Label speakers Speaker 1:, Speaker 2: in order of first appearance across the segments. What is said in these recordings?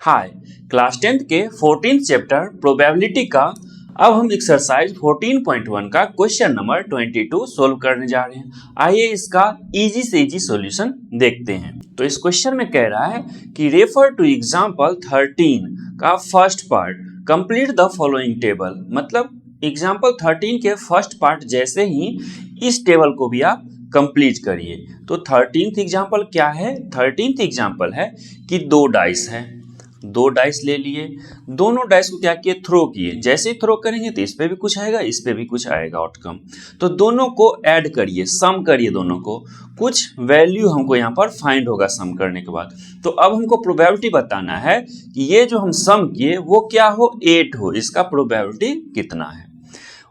Speaker 1: हाय, class 10th के 14th chapter probability का अब हम एक्सरसाइज 14.1 का क्वेश्चन नंबर 22 सोल्व करने जा रहे हैं। आइए इसका इजी से इजी सॉल्यूशन देखते हैं। तो इस क्वेश्चन में कह रहा है कि रेफर टू एग्जांपल 13 का first part, complete the following table. मतलब एग्जांपल 13 के फर्स्ट पार्ट जैसे ही इस टेबल को भी आप कंप्लीट करिए। तो 13th एग्जांपल क्या है? 13th एग्जांपल है कि दो डाइस है, दो डाइस ले लिए, दोनों डाइस को क्या किए? थ्रो किए। जैसे ही थ्रो करेंगे तो इस पे भी कुछ आएगा, इस पे भी कुछ आएगा आउटकम। तो दोनों को ऐड करिए, सम करिए दोनों को, कुछ वैल्यू हमको यहाँ पर फाइंड होगा सम करने के बाद। तो अब हमको प्रोबेबिलिटी बताना है कि ये जो हम सम किए वो क्या हो? 8 हो। इसका प्रोबेबिलिटी कितना है?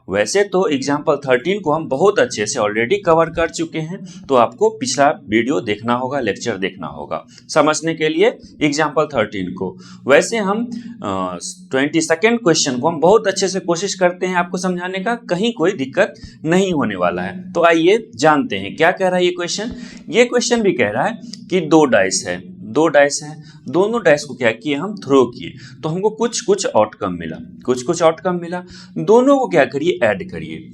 Speaker 1: वैसे तो एग्जाम्पल 13 को हम बहुत अच्छे से ऑलरेडी कवर कर चुके हैं, तो आपको पिछला वीडियो देखना होगा, लेक्चर देखना होगा समझने के लिए एग्जाम्पल 13 को। वैसे हम 22nd क्वेश्चन को हम बहुत अच्छे से कोशिश करते हैं आपको समझाने का, कहीं कोई दिक्कत नहीं होने वाला है। तो आइए जानते हैं क्या कह रहा है ये क्वेश्चन। ये क्वेश्चन भी कह रहा है कि दो डाइस है, दो डाइस है, दोनों डाइस को क्या किए? हम थ्रो किए, तो हमको कुछ कुछ आउटकम मिला, कुछ कुछ आउटकम मिला। दोनों को क्या करिए? ऐड करिए।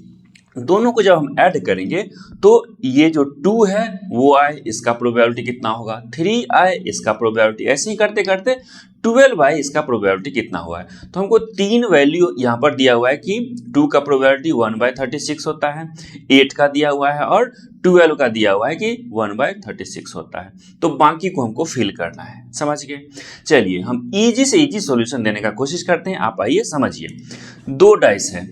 Speaker 1: दोनों को जब हम ऐड करेंगे तो ये जो 2 है वो आए, इसका प्रोबेबिलिटी कितना होगा? 3 आए, इसका प्रोबेबिलिटी, ऐसे ही करते करते 12 आए, इसका प्रोबेबिलिटी कितना हुआ है? तो हमको 3 वैल्यू यहाँ पर दिया हुआ है कि 2 का प्रोबेबिलिटी 1/36 होता है, 8 का दिया हुआ है और 12 का दिया हुआ है कि 1/36 होता है। तो बाकी को हमको फिल करना है, समझ गए? चलिए हम इजी से इजी सॉल्यूशन देने का कोशिश करते हैं। आप आइए समझिए। दो डाइस है,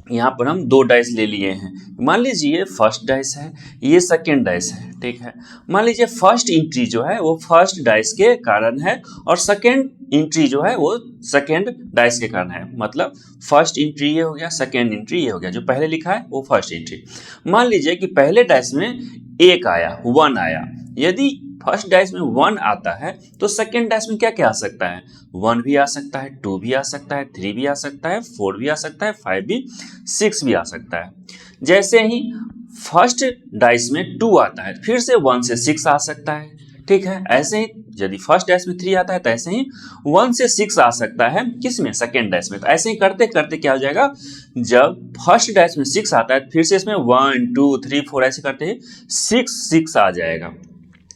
Speaker 1: यहाँ पर हम दो डाइस ले लिए हैं। मान लीजिए फर्स्ट डाइस है, ये सेकेंड डाइस है, ठीक है। मान लीजिए फर्स्ट एंट्री जो है वो फर्स्ट डाइस के कारण है और सेकेंड एंट्री जो है वो सेकेंड डाइस के कारण है। मतलब फर्स्ट एंट्री ये हो गया, सेकेंड एंट्री ये हो गया, जो पहले लिखा है वो फर्स्ट एंट्री। मान लीजिए कि पहले डाइस में 1 आया, 1 आया। यदि फर्स्ट डाइस में 1 आता है तो सेकेंड डाइस में क्या क्या आ सकता है? 1 भी आ सकता है, 2 भी आ सकता है, 3 भी आ सकता है, 4 भी आ सकता है, 5 भी, 6 भी आ सकता है। जैसे ही फर्स्ट डाइस में 2 आता है फिर से 1 से 6 आ सकता है, ठीक है। ऐसे ही यदि फर्स्ट डाइस में 3 आता है तो ऐसे ही 1 से 6 आ सकता है, किसमें? सेकेंड डाइस में। तो ऐसे ही करते करते क्या हो जाएगा? जब फर्स्ट डाइस में 6 आता है फिर से इसमें 1 2 3 4 ऐसे करते 6 आ जाएगा।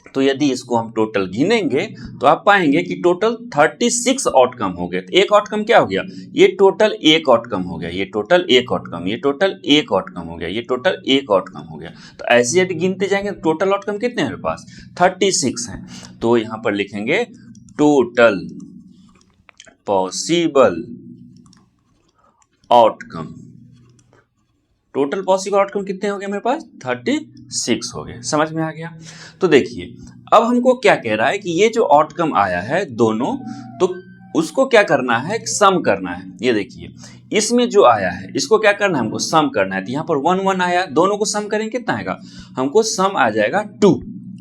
Speaker 1: तो यदि इसको हम टोटल गिनेंगे तो आप पाएंगे कि टोटल 36 आउटकम हो गए। तो एक आउटकम क्या हो गया? ये टोटल एक आउटकम हो गया, ये टोटल एक आउटकम, ये टोटल एक आउटकम हो गया, ये टोटल एक आउटकम हो गया। तो ऐसे यदि गिनते जाएंगे तो टोटल आउटकम कितने हैं मेरे पास? 36 हैं। तो यहाँ पर लिखेंगे total possible outcome. Total possible outcome कितने हो गए मेरे पास? 36 हो गए। समझ में आ गया? तो देखिए अब हमको क्या कह रहा है कि ये जो आउटकम आया है दोनों, तो उसको क्या करना है? सम करना है। ये देखिए इसमें जो आया है इसको क्या करना है? हमको सम करना है। तो यहाँ पर 1 1 आया, दोनों को सम करेंगे कितना आएगा? हमको सम आ जाएगा 2,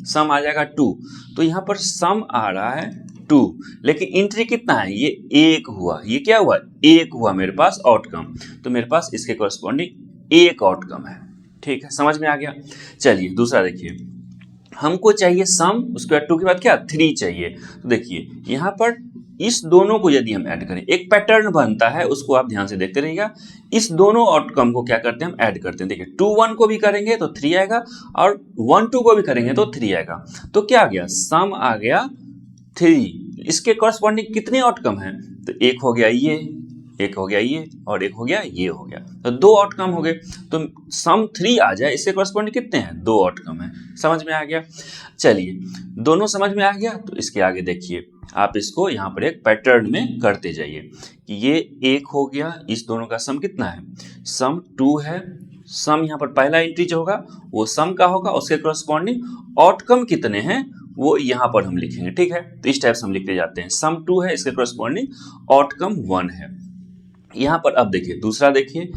Speaker 1: सम आ जाएगा 2। तो यहाँ पर सम आ रहा है 2, लेकिन एंट्री कितना है? ये 1 हुआ। ये क्या हुआ? 1 हुआ मेरे पास आउटकम। तो मेरे पास इसके कॉरस्पॉन्डिंग एक आउटकम है, ठीक है। समझ में आ गया? चलिए दूसरा देखिए, हमको चाहिए सम, उसके बाद 2 के बाद क्या? 3 चाहिए। तो देखिए यहाँ पर इस दोनों को यदि हम ऐड करें, एक पैटर्न बनता है, उसको आप ध्यान से देखते रहिएगा। इस दोनों आउटकम को क्या करते हैं? हम ऐड करते हैं। देखिए 2 1 को भी करेंगे तो 3 आएगा और 1 2 को भी करेंगे तो 3 आएगा। तो क्या आ गया? सम आ गया 3। इसके कॉरस्पॉन्डिंग कितने आउटकम हैं? तो एक हो गया ये, एक हो गया ये और एक हो गया ये, हो गया। तो 2 आउटकम हो गए। तो सम 3 आ जाए, इसके कॉरस्पॉन्डिंग कितने हैं? 2 आउटकम है। समझ में आ गया? चलिए दोनों समझ में आ गया। तो इसके आगे देखिए, आप इसको यहाँ पर एक पैटर्न में करते जाइए कि ये 1 हो गया, इस दोनों का सम कितना है? सम 2 है। सम यहाँ पर पहला एंट्री जो होगा वो सम का होगा, उसके कॉरस्पॉन्डिंग आउटकम कितने हैं वो यहाँ पर हम लिखेंगे, ठीक है। तो इस टाइप से हम लिखते जाते हैं। सम 2 है, इसके कॉरस्पॉन्डिंग आउटकम 1 है। यहाँ पर अब देखिए दूसरा देखिए,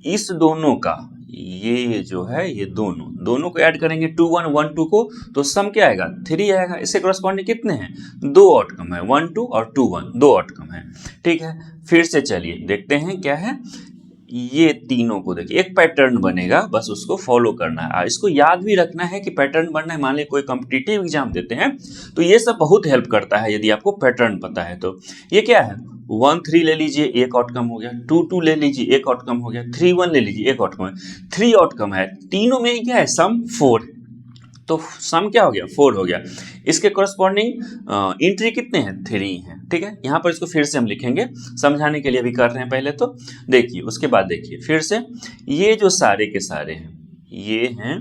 Speaker 1: इस दोनों का ये जो है ये दोनों को ऐड करेंगे 2 1 1 2 को, तो सम क्या आएगा? 3 आएगा। इससे कॉरस्पॉन्डिंग कितने हैं? 2 आउटकम है, 1 2 और 2 1, 2 आउटकम है, ठीक है। फिर से चलिए देखते हैं क्या है। ये तीनों को देखिए, एक पैटर्न बनेगा, बस उसको फॉलो करना है। इसको याद भी रखना है कि पैटर्न बनना है। मान लीजिए कोई कॉम्पिटिटिव एग्जाम देते हैं तो ये सब बहुत हेल्प करता है यदि आपको पैटर्न पता है तो। ये क्या है, 1 3 ले लीजिए, एक आउटकम हो गया। 2 2 ले लीजिए, एक आउटकम हो गया। 3 1 ले लीजिए, एक आउटकम है। 3 आउटकम है, तीनों में क्या है, सम 4, तो सम क्या हो गया, 4 हो गया। इसके कॉरस्पॉन्डिंग एंट्री कितने हैं, 3 हैं। ठीक है, यहाँ पर इसको फिर से हम लिखेंगे, समझाने के लिए भी कर रहे हैं पहले तो देखिए, उसके बाद देखिए फिर से, ये जो सारे के सारे हैं ये हैं,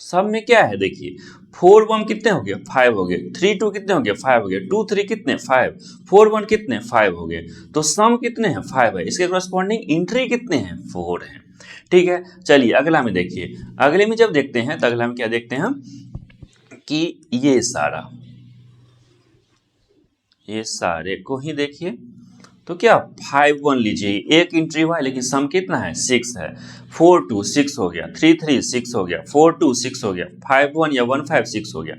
Speaker 1: सब में क्या है देखिए, 4 1 कितने हो गए, 5 हो गए। 3 2 कितने हो गए, 5 हो गए। 2 3 कितने, 5। 4 1 कितने, 5 हो गए। तो सम कितने हैं, 5 है। इसके कॉरस्पॉन्डिंग एंट्री कितने हैं, 4 हैं। ठीक है, चलिए अगला में देखिए। अगले में जब देखते हैं तो अगला में क्या देखते हैं हम, कि ये सारे को ही देखिए, तो क्या 5 1 लीजिए, एक एंट्री हुआ है लेकिन सम कितना है, 6 है। 4 2 6 हो गया, 3 3 6 हो गया, 4 2 6 हो गया, 5 1 या 1 5 6 हो गया।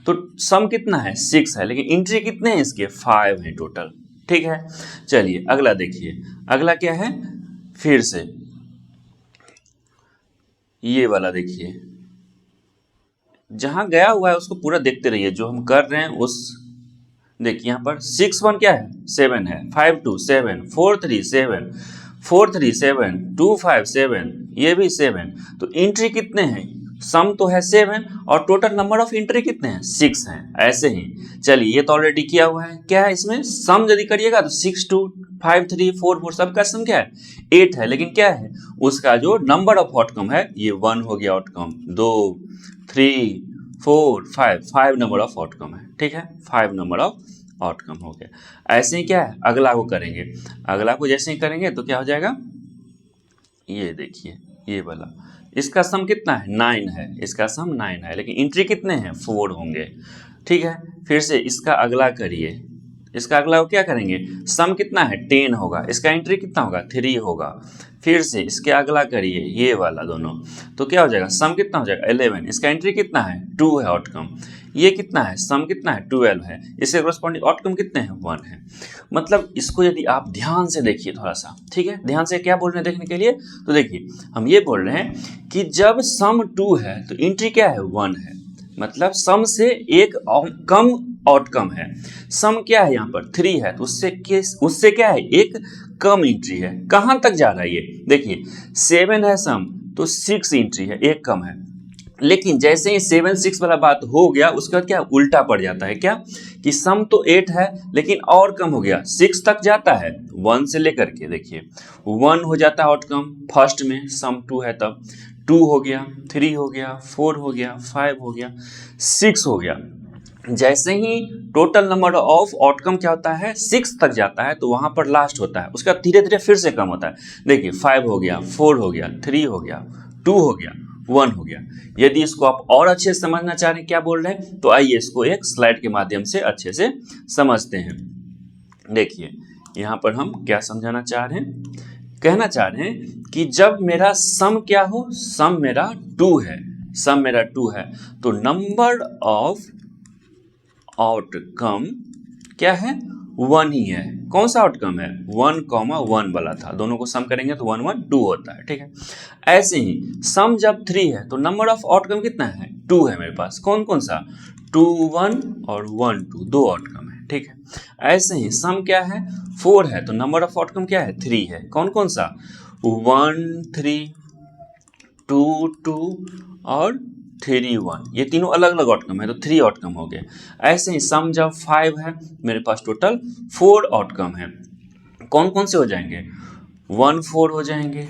Speaker 1: तो सम कितना है, 6 है, लेकिन एंट्री कितने हैं इसके, 5 हैं टोटल। ठीक है, चलिए अगला देखिए। अगला क्या है, फिर से ये वाला देखिए, जहां गया हुआ है उसको पूरा देखते रहिए, जो हम कर रहे हैं उस, देखिए यहाँ पर 6 1 क्या है, 7 है। 5 2 7, 4 3 7, 4 3 7, 2 5 7, ये भी 7। तो एंट्री कितने हैं, सम तो है 7 और टोटल नंबर ऑफ एंट्री कितने हैं, 6 हैं। ऐसे ही चलिए, ये तो ऑलरेडी किया हुआ है। क्या है इसमें, सम यदि करिएगा तो 6 2 5 3 4 4 सबका सम क्या है, 8 है। लेकिन क्या है, उसका जो नंबर ऑफ आउटकम है ये 1 हो गया आउटकम, 2 3 4 5 नंबर ऑफ आउटकम है। ठीक है, 5 नंबर ऑफ आउटकम हो गया। ऐसे ही क्या है, अगला को करेंगे। अगला को जैसे ही करेंगे तो क्या हो जाएगा, ये देखिए ये वाला, इसका सम कितना है, 9 है। इसका सम 9 है, लेकिन एंट्री कितने हैं, 4 होंगे। ठीक है, फिर से इसका अगला करिए। इसका अगला क्या करेंगे, सम कितना है, 10 होगा। इसका एंट्री कितना होगा, 3 होगा। फिर से इसके अगला करिए, ये वाला दोनों, तो क्या हो जाएगा, सम कितना हो जाएगा, 11। इसका एंट्री कितना है, 2 है आउटकम। ये कितना है, सम कितना है, 12 है। इसके कॉरस्पॉन्डिंग आउटकम कितने हैं, 1 है। मतलब इसको यदि आप ध्यान से देखिए थोड़ा सा, ठीक है, ध्यान से क्या बोल रहे हैं देखने के लिए, तो देखिए हम ये बोल रहे हैं कि जब सम 2 है तो एंट्री क्या है, 1 है। मतलब सम से एक कम आउटकम है। सम क्या है यहाँ पर, 3 है, तो उससे क्या है, एक कम एंट्री है। कहाँ तक जा रहा है ये देखिए, 7 है सम, तो 6 एंट्री है, एक कम है। लेकिन जैसे ही 7 6 वाला बात हो गया, उसके बाद क्या उल्टा पड़ जाता है, क्या कि सम तो 8 है लेकिन और कम हो गया, 6 तक जाता है। 1 से लेकर के देखिए 1 हो जाता है आउटकम फर्स्ट में, सम 2 है तब 2 हो गया, 3 हो गया, 4 हो गया, 5 हो गया, 6 हो गया। जैसे ही टोटल नंबर ऑफ आउटकम क्या होता है, 6 तक जाता है, तो वहां पर लास्ट होता है, उसका धीरे धीरे फिर से कम होता है। देखिए 5 हो गया, 4 हो गया, 3 हो गया, 2 हो गया, 1 हो गया। यदि इसको आप और अच्छे से समझना चाह रहे हैं क्या बोल रहे हैं, तो आइए इसको एक स्लाइड के माध्यम से अच्छे से समझते हैं। देखिए यहाँ पर हम क्या समझाना चाह रहे हैं, कहना चाह रहे हैं कि जब मेरा सम क्या हो, सम मेरा 2 है, सम मेरा 2 है, तो नंबर ऑफ आउटकम क्या है, 1 ही है। कौन सा आउटकम है, 1, 1 वाला था, दोनों को सम करेंगे तो 1 1 2 होता है। ठीक है, ऐसे ही सम जब 3 है तो नंबर ऑफ आउटकम कितना है, 2 है मेरे पास। कौन कौन सा, 2 1 और 1 2, दो आउटकम है। ठीक है, ऐसे ही सम क्या है, 4 है, तो नंबर ऑफ आउटकम क्या है, 3 है। कौन कौन सा, 1 3 2 2 और 3 1, ये तीनों अलग अलग आउटकम है, तो 3 आउटकम हो गए। ऐसे ही सम जब 5 है, मेरे पास टोटल 4 आउटकम है। कौन कौन से हो जाएंगे, 1 4 हो जाएंगे,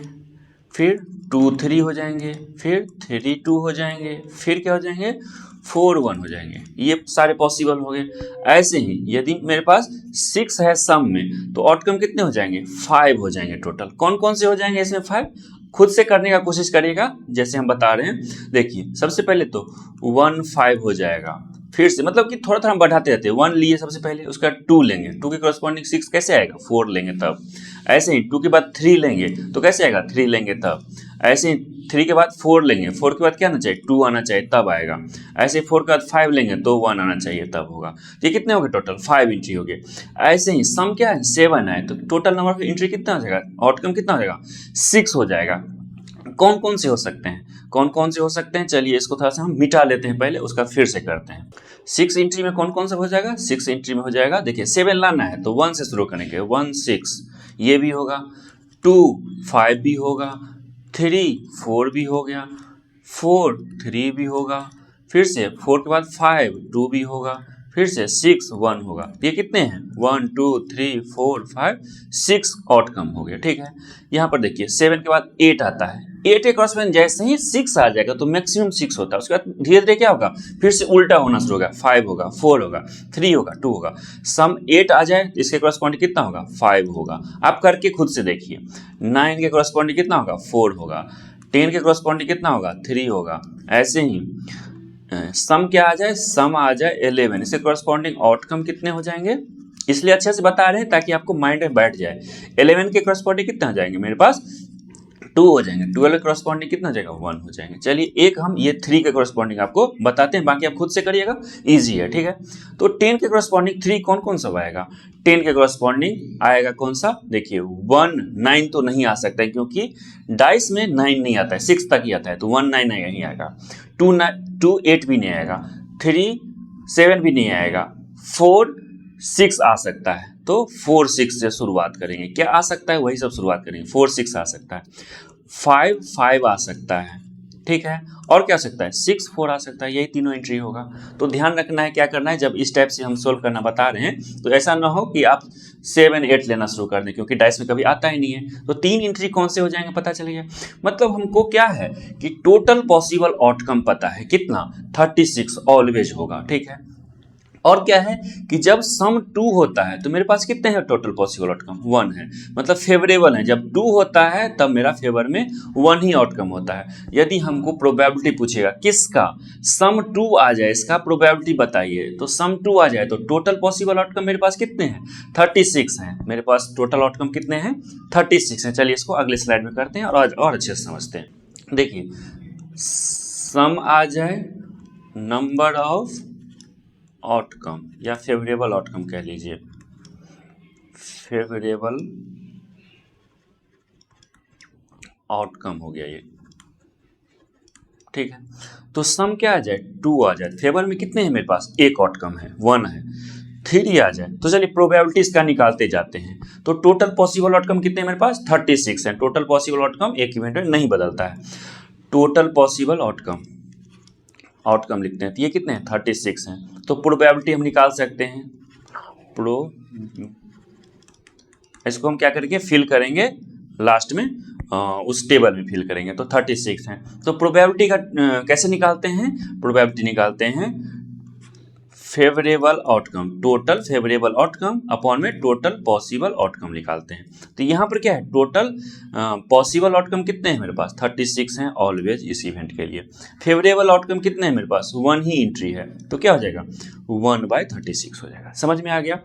Speaker 1: फिर 2 3 हो जाएंगे, फिर 3 2 हो जाएंगे, फिर क्या हो जाएंगे, 4 1 हो जाएंगे। ये सारे पॉसिबल हो गए। ऐसे ही यदि मेरे पास 6 है सम में, तो आउटकम कितने हो जाएंगे, 5 हो जाएंगे टोटल। कौन कौन से हो जाएंगे इसमें, 5। खुद से करने का कोशिश करिएगा जैसे हम बता रहे हैं। देखिए सबसे पहले तो 1 5 हो जाएगा, फिर से मतलब कि थोड़ा थोड़ा हम बढ़ाते रहते हैं। 1 लिए सबसे पहले, उसका 2 लेंगे, 2 के करस्पॉन्डिंग 6 कैसे आएगा, 4 लेंगे तब। ऐसे ही 2 के बाद 3 लेंगे तो कैसे आएगा, 3 लेंगे तब। ऐसे ही 3 के बाद 4 लेंगे, 4 के बाद क्या आना चाहिए, 2 आना चाहिए तब आएगा। ऐसे ही 4 के बाद 5 लेंगे तो 1 आना चाहिए तब होगा। तो ये कितने हो गए टोटल, 5 एंट्री हो गए। ऐसे ही सम क्या है, 7 है, तो टोटल नंबर ऑफ एंट्री कितना हो जाएगा, आउटकम कितना हो जाएगा, 6 हो जाएगा। कौन कौन से हो सकते हैं, कौन कौन से हो सकते हैं, चलिए इसको थोड़ा सा हम मिटा लेते हैं पहले, उसका फिर से करते हैं। 6 एंट्री में कौन कौन सा हो जाएगा, 6 एंट्री में हो जाएगा, देखिए 7 लाना है तो 1 से शुरू करेंगे, 1 6 ये भी होगा, 2 5 भी होगा, 3 4 भी हो गया, 4 3 भी होगा, फिर से 4 के बाद 5 2 भी होगा, फिर से 6 1 होगा। ये कितने हैं, 1 2 3 4 5 6 आउटकम हो गया, ठीक है। यहाँ पर देखिए 7 के बाद 8 आता है, 8 के क्रॉसमें जैसे ही 6 आ जाएगा तो मैक्सिमम 6 होता है, उसके बाद धीरे धीरे क्या होगा, फिर से उल्टा होना शुरू होगा, 5 होगा, 4 होगा, 3 होगा, 2 होगा। सम 8 आ जाए तो इसके क्रॉसपॉन्डिंग कितना होगा, 5 होगा। आप करके खुद से देखिए, 9 के क्रॉसपॉन्डिंग कितना होगा, 4 होगा, 10 के क्रॉसपॉन्डिंग कितना होगा, 3 होगा। ऐसे ही सम क्या आ जाए, सम आ जाए 11, इसके क्रॉसपॉन्डिंग आउटकम कितने हो जाएंगे, इसलिए अच्छे से बता रहे हैं ताकि आपको माइंड में बैठ जाए। 11 के क्रॉसपॉन्डिंग कितना हो जाएंगे मेरे पास, 2 हो जाएंगे, 12 के क्रॉसपॉन्डिंग कितना हो जाएगा, 1 हो जाएंगे। चलिए एक हम ये 3 के क्रॉसपॉन्डिंग आपको बताते हैं, बाकी आप खुद से करिएगा, इजी है, ठीक है। तो 10 के क्रॉसपॉन्डिंग 3 कौन कौन सा आएगा, 10 के क्रॉसपॉन्डिंग आएगा कौन सा, देखिए 1 9 तो नहीं आ सकता है क्योंकि डाइस में 9 नहीं आता है, 6 तक ही आता है, तो 1 9 नहीं आएगा, 2 8 भी नहीं आएगा, 3 7 भी नहीं आएगा, 4 6 आ सकता है, तो 4 6 से शुरुआत करेंगे। क्या आ सकता है, वही सब शुरुआत करेंगे। 4 6 आ सकता है, 5 5 आ सकता है, ठीक है। और क्या आ सकता है, 6 4 आ सकता है, यही तीनों एंट्री होगा। तो ध्यान रखना है, क्या करना है, जब इस टाइप से हम सोल्व करना बता रहे हैं तो ऐसा ना हो कि आप 7 8 लेना शुरू कर दें, क्योंकि डाइस में कभी आता ही नहीं है। तो 3 एंट्री कौन से हो जाएंगे पता चल गया। मतलब हमको क्या है कि टोटल पॉसिबल आउटकम पता है कितना, 36 ऑलवेज होगा, ठीक है। और क्या है कि जब सम 2 होता है तो मेरे पास कितने हैं टोटल पॉसिबल आउटकम, 1 है, मतलब फेवरेबल है। जब 2 होता है तब मेरा फेवर में 1 ही आउटकम होता है। यदि हमको प्रोबेबिलिटी पूछेगा किसका, सम 2 आ जाए, इसका प्रोबेबिलिटी बताइए, तो सम 2 आ जाए तो टोटल पॉसिबल आउटकम मेरे पास कितने हैं, 36 हैं। मेरे पास टोटल आउटकम कितने हैं, 36 हैं। चलिए इसको अगले स्लाइड में करते हैं और अच्छे से समझते हैं। देखिए सम आ जाए नंबर ऑफ आउटकम या फेवरेबल आउटकम कह लीजिए, फेवरेबल आउटकम हो गया ये, ठीक है। तो सम क्या आ जाए, 2 आ जाए, फेवर में कितने हैं मेरे पास, एक आउटकम है, 1 है। 3 आ जाए तो चलिए प्रोबेबिलिटी इसका निकालते जाते हैं। तो टोटल पॉसिबल आउटकम कितने हैं मेरे पास, 36 है। टोटल पॉसिबल आउटकम एक इवेंट में नहीं बदलता है। टोटल पॉसिबल आउटकम लिखते हैं, तो ये कितने हैं, 36 हैं। तो प्रोबेबिलिटी हम निकाल सकते हैं, इसको हम क्या करेंगे, फिल करेंगे लास्ट में, उस टेबल में फिल करेंगे, तो 36 हैं। तो प्रोबेबिलिटी का कैसे निकालते हैं, प्रोबेबिलिटी निकालते हैं favourable outcome, total favourable outcome upon में टोटल पॉसिबल आउटकम निकालते हैं। तो यहाँ पर क्या है, टोटल पॉसिबल आउटकम कितने हैं मेरे पास, 36 हैं ऑलवेज इस इवेंट के लिए। फेवरेबल आउटकम कितने हैं मेरे पास, 1 ही एंट्री है, तो क्या हो जाएगा, 1/36 हो जाएगा। समझ में आ गया।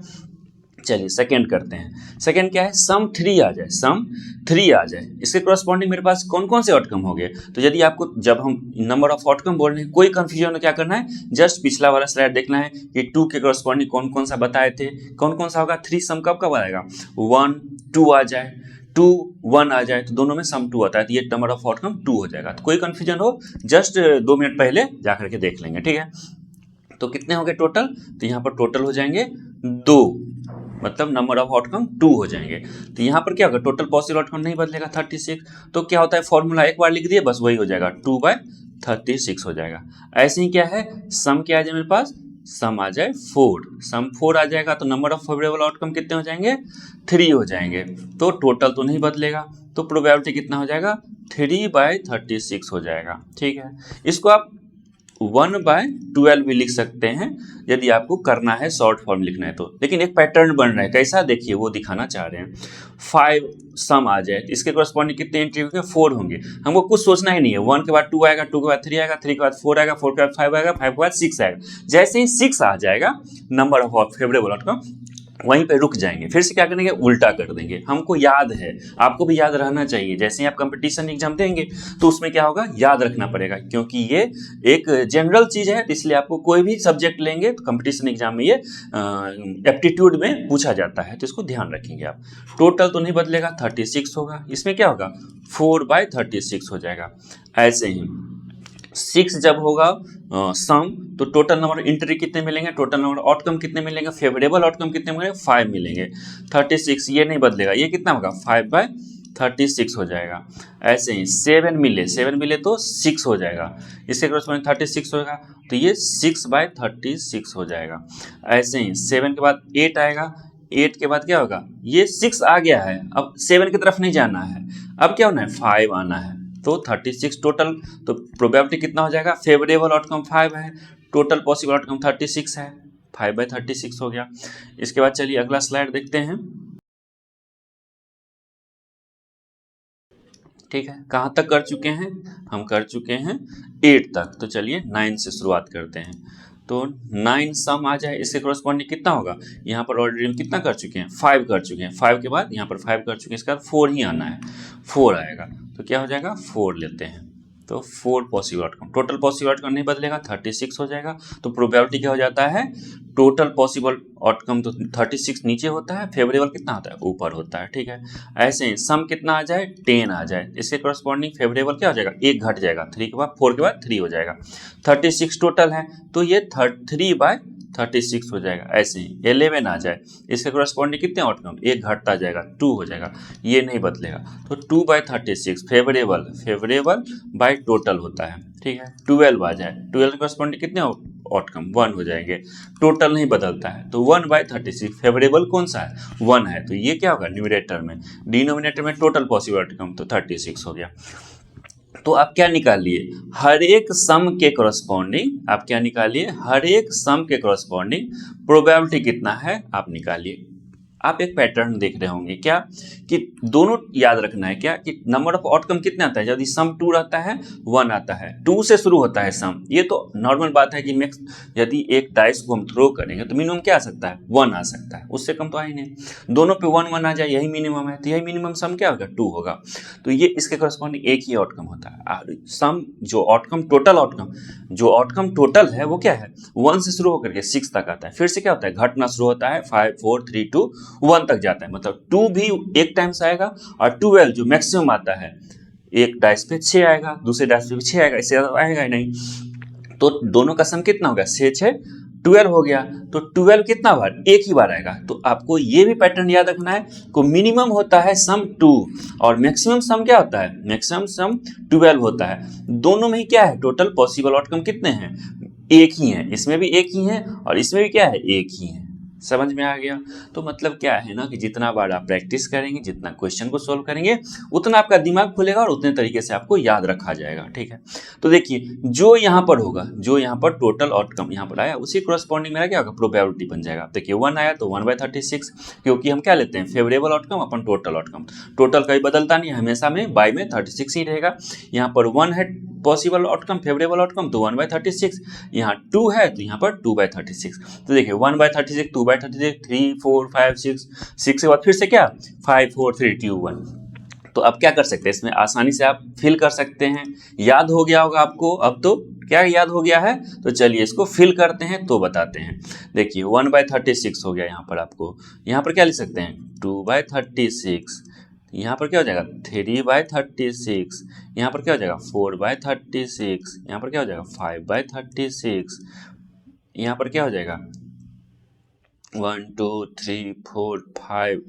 Speaker 1: चलिए सेकंड करते हैं। सेकंड क्या है, सम 3 आ जाए, सम 3 आ जाए, इसके करस्पॉन्डिंग मेरे पास कौन कौन से आउटकम हो गए। तो यदि आपको, जब हम नंबर ऑफ आउटकम बोल रहे हैं, कोई कंफ्यूजन हो, क्या करना है, जस्ट पिछला वाला स्लाइड देखना है कि 2 के करस्पॉन्डिंग कौन कौन सा बताए थे, कौन कौन सा होगा। 3 सम कब कब आएगा, 1 2 आ जाए, 2 1 आ जाए, तो दोनों में सम 2 आता है, तो ये नंबर ऑफ आउटकम 2 हो जाएगा। तो कोई कंफ्यूजन हो जस्ट 2 मिनट पहले जा करके देख लेंगे, ठीक है। तो कितने हो गए टोटल, तो यहाँ पर टोटल हो जाएंगे 2, मतलब नंबर ऑफ आउटकम 2 हो जाएंगे। तो यहाँ पर क्या होगा, टोटल पॉसिबल आउटकम नहीं बदलेगा, 36। तो क्या होता है, फॉर्मूला एक बार लिख दिए बस, वही हो जाएगा, 2/36 हो जाएगा। ऐसे ही क्या है, सम क्या आ जाए मेरे पास, सम आ जाए 4, सम 4 आ जाएगा, तो नंबर ऑफ फेवरेबल आउटकम कितने हो जाएंगे, 3 हो जाएंगे। तो टोटल तो नहीं बदलेगा, तो प्रोबेबिलिटी कितना हो जाएगा, 3/36 हो जाएगा, ठीक है। इसको आप 1/12 भी लिख सकते हैं यदि आपको करना है, शॉर्ट फॉर्म लिखना है तो। लेकिन एक पैटर्न बन रहा है, कैसा देखिए वो दिखाना चाह रहे हैं। 5 सम आ जाए तो इसके कॉरस्पॉन्डिंग कितने एंट्री होंगे, 4 होंगे। हमको कुछ सोचना ही नहीं है। 1 के बाद 2 आएगा, 2 के बाद 3 आएगा, 3 के बाद 4 आएगा, 4 के बाद 5 आएगा, 5 के बाद 6 आएगा। जैसे ही 6 आ जाएगा नंबर ऑफ फेवरेबल आउटकम, वहीं पे रुक जाएंगे। फिर से क्या करेंगे, उल्टा कर देंगे। हमको याद है, आपको भी याद रहना चाहिए। जैसे ही आप कंपटीशन एग्जाम देंगे तो उसमें क्या होगा, याद रखना पड़ेगा, क्योंकि ये एक जनरल चीज है। तो इसलिए आपको कोई भी सब्जेक्ट लेंगे तो कंपटीशन एग्जाम में ये एप्टीट्यूड में पूछा जाता है, तो इसको ध्यान रखेंगे आप। टोटल तो नहीं बदलेगा, 36 होगा। इसमें क्या होगा, 4/36 हो जाएगा। ऐसे ही 6 जब होगा सम, तो टोटल नंबर एंट्री कितने मिलेंगे, टोटल नंबर आउटकम कितने मिलेंगे, फेवरेबल आउटकम कितने मिलेंगे, 5 मिलेंगे। 36 ये नहीं बदलेगा, ये कितना होगा, 5/36 हो जाएगा। ऐसे ही 7 मिले तो 6 हो जाएगा। इसके कॉरस्पॉन्डिंग 36 होगा, तो ये 6/36 हो जाएगा। ऐसे ही 7 के बाद 8 आएगा, 8 के बाद क्या होगा, ये 6 आ गया है, अब 7 की तरफ नहीं जाना है, अब क्या होना है, 5 आना है। तो 36 टोटल, तो प्रोबेबिलिटी कितना हो जाएगा, फेवरेबल आउटकम 5 है, टोटल पॉसिबल आउटकम 36 है, 5/36 हो गया। इसके बाद चलिए अगला स्लाइड देखते हैं। ठीक है, कहाँ तक कर चुके हैं, हम कर चुके हैं 8 तक। तो चलिए 9 से शुरुआत करते हैं। तो 9 सम आ जाए, इसके कॉरस्पॉन्डिंग कितना होगा, यहाँ पर ऑलरेडी हम कितना कर चुके हैं, 5 कर चुके हैं। 5 के बाद यहाँ पर 5 कर चुके हैं, इसके बाद 4 ही आना है, 4 आएगा। तो क्या हो जाएगा, 4 लेते हैं। तो 4 possible outcome, total possible outcome नहीं बदलेगा, 36 हो जाएगा। तो प्रोबेबिलिटी क्या हो जाता है, टोटल पॉसिबल आउटकम तो 36 नीचे होता है, फेवरेबल कितना होता है, ऊपर होता है। ठीक है, ऐसे ही सम कितना आ जाए, 10 आ जाए, इसके कॉरस्पॉन्डिंग फेवरेबल क्या हो जाएगा, 1 घट जाएगा, 3 के बाद 4 के बाद 3 हो जाएगा। 36 टोटल है, तो ये 3/36 हो जाएगा। ऐसे ही 11 आ जाए, इसके कॉरस्पॉन्डिंग कितने आउटकम, 1 घटता जाएगा, 2 हो जाएगा, ये नहीं बदलेगा। तो 2/36 फेवरेबल बाय टोटल होता है। ठीक है, 12 आ जाए, 12 के कॉरस्पॉन्डिंग कितने आउटकम, 1 हो जाएंगे, टोटल नहीं बदलता है। तो 1/36 फेवरेबल कौन सा है, 1 है, तो ये क्या होगा, न्यूमरेटर में। डिनोमिनेटर में टोटल पॉसिबल आउटकम, तो 36 हो गया। तो आप क्या निकालिए, हर एक सम के कॉरस्पॉन्डिंग, आप क्या निकालिए, हर एक सम के कॉरस्पॉन्डिंग प्रोबेबिलिटी कितना है आप निकालिए। आप एक पैटर्न देख रहे होंगे क्या, कि दोनों याद रखना है क्या, कि नंबर ऑफ आउटकम कितने आता है, यदि सम 2 रहता है 1 आता है, 2 से शुरू होता है सम। ये तो नॉर्मल बात है कि मैक्स यदि एक डाइस को हम थ्रो करेंगे तो मिनिमम क्या आ सकता है, 1 आ सकता है, उससे कम तो आ ही नहीं। दोनों पे 1 1 आ जाए, यही मिनिमम है, तो यही मिनिमम सम क्या होगा, 2 होगा। तो ये इसके कॉरस्पॉन्डिंग एक ही आउटकम होता है। और सम जो आउटकम टोटल आउटकम, जो आउटकम टोटल है वो क्या है, 1 से शुरू होकर के 6 तक आता है, फिर से क्या होता है, घटना शुरू होता है, 5 4 3 2 1 तक जाता है। मतलब 2 भी एक टाइम्स आएगा, और 12 जो मैक्सिमम आता है, एक डाइस पे 6 आएगा, दूसरे डाइस पे भी 6 आएगा, इससे ज्यादा आएगा ही नहीं। तो दोनों का सम कितना होगा, 6 6 12 हो गया। तो 12 कितना बार, एक ही बार आएगा। तो आपको ये भी पैटर्न याद रखना है, को मिनिमम होता है सम 2 और मैक्सिमम सम क्या होता है, मैक्सिमम सम 12 होता है। दोनों में ही क्या है, टोटल पॉसिबल आउटकम कितने हैं, एक ही है, इसमें भी एक ही है और इसमें भी क्या है, एक ही है। समझ में आ गया। तो मतलब क्या है ना, कि जितना बार आप प्रैक्टिस करेंगे, जितना क्वेश्चन को सोल्व करेंगे, उतना आपका दिमाग खुलेगा और उतने तरीके से आपको याद रखा जाएगा। ठीक है, तो देखिए जो यहाँ पर होगा, जो यहाँ पर टोटल आउटकम यहाँ पर आया, उसी कॉरस्पॉन्डिंग मेरा क्या होगा, प्रोबेबिलिटी बन जाएगा। देखिए 1 आया तो 1/36, क्योंकि हम क्या लेते हैं, फेवरेबल आउटकम अपन टोटल आउटकम। टोटल कभी बदलता नहीं, हमेशा में बाय में 36 ही रहेगा। यहाँ पर 1 है पॉसिबल आउटकम, फेवरेबल आउटकम, तो 1/36। यहाँ 2 है तो यहाँ पर 2/36। तो देखिए 1/36, 2/36, 3 4 5 6 के बाद फिर से क्या, 5 4 3 2 1। तो अब क्या कर सकते हैं, इसमें आसानी से आप फिल कर सकते हैं। याद हो गया होगा आपको, अब तो क्या याद हो गया है, तो चलिए इसको फिल करते हैं तो बताते हैं। देखिए 1/36 हो गया, यहाँ पर आपको, यहाँ पर क्या लिख सकते हैं, 2/36, यहाँ पर क्या हो जाएगा 3/36, यहाँ पर क्या हो जाएगा 4/36, यहाँ पर क्या हो जाएगा 5/36, यहाँ पर क्या हो जाएगा 1 2 3 4 5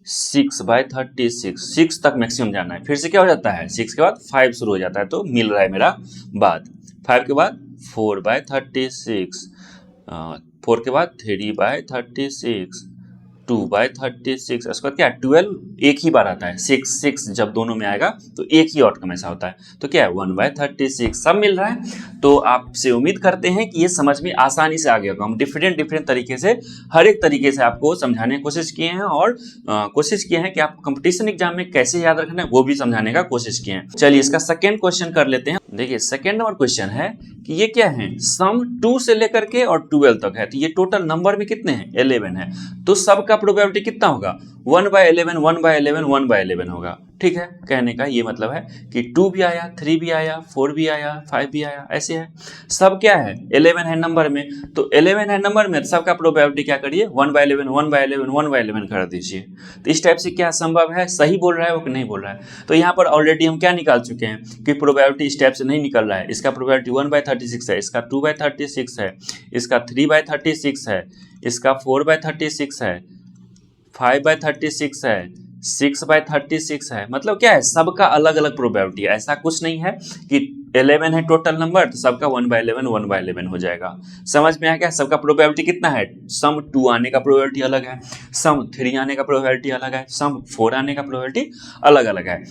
Speaker 1: 6/36, 6 तक मैक्सिमम जाना है। फिर से क्या हो जाता है, 6 के बाद 5 शुरू हो जाता है, तो मिल रहा है मेरा बाद। 5 के बाद 4/36, 4 के बाद 3/36, 2/36, उसके बाद क्या है 12 एक ही बार आता है, 6 जब दोनों में आएगा तो एक ही आउटकम ऐसा होता है, तो क्या है 1/36 सब मिल रहा है। तो आपसे उम्मीद करते हैं कि ये समझ में आसानी से आ गया होगा। हम डिफरेंट तरीके से हर एक तरीके से आपको समझाने की कोशिश किए हैं और कोशिश किए हैं कि आप कंपटीशन एग्जाम में कैसे याद रखना है वो भी समझाने का कोशिश किए हैं। चलिए इसका सेकेंड क्वेश्चन कर लेते हैं। देखिए सेकेंड नंबर क्वेश्चन है कि ये क्या है, सम 2 से लेकर के और 12 तक है, तो ये टोटल नंबर में कितने हैं 11 है, तो सबका प्रोबेबिलिटी कितना होगा 1/11 1/11 1/11 होगा। ठीक है, कहने का ये मतलब है कि 2 भी आया, 3 भी आया, 4 भी आया, 5 भी आया, ऐसे है। सब क्या है 11 है नंबर में, तो 11 है नंबर में, सबका प्रोबेबिलिटी क्या करिए 1/11 1/11 1/11 कर दीजिए। तो इस टाइप से क्या संभव है, सही बोल रहा है वो कि नहीं बोल रहा है। तो यहाँ पर ऑलरेडी हम क्या निकाल चुके हैं कि प्रोबेबिलिटी इस टाइप से नहीं निकल रहा है। इसका प्रोबेबिलिटी 1/36 है, इसका 2/36 है, इसका 3/36 है, इसका 4/36 है, 5/36 है, 6/36 है। मतलब क्या है सबका अलग अलग प्रोबेबिलिटी है। ऐसा कुछ नहीं है कि 11 है टोटल नंबर तो सबका 1/11 1/11 हो जाएगा। समझ में आ गया, सबका प्रोबेबिलिटी कितना है, सम 2 आने का प्रोबेबिलिटी अलग है, सम 3 आने का प्रोबेबिलिटी अलग है, सम 4 आने का प्रोबेबिलिटी अलग अलग है।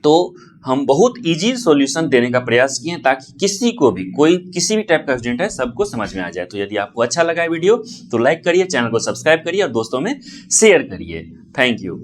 Speaker 1: तो हम बहुत इजी सॉल्यूशन देने का प्रयास किए हैं ताकि किसी को भी, कोई किसी भी टाइप का स्टूडेंट है सबको समझ में आ जाए। तो यदि आपको अच्छा लगा है वीडियो तो लाइक करिए, चैनल को सब्सक्राइब करिए और दोस्तों में शेयर करिए। Thank you.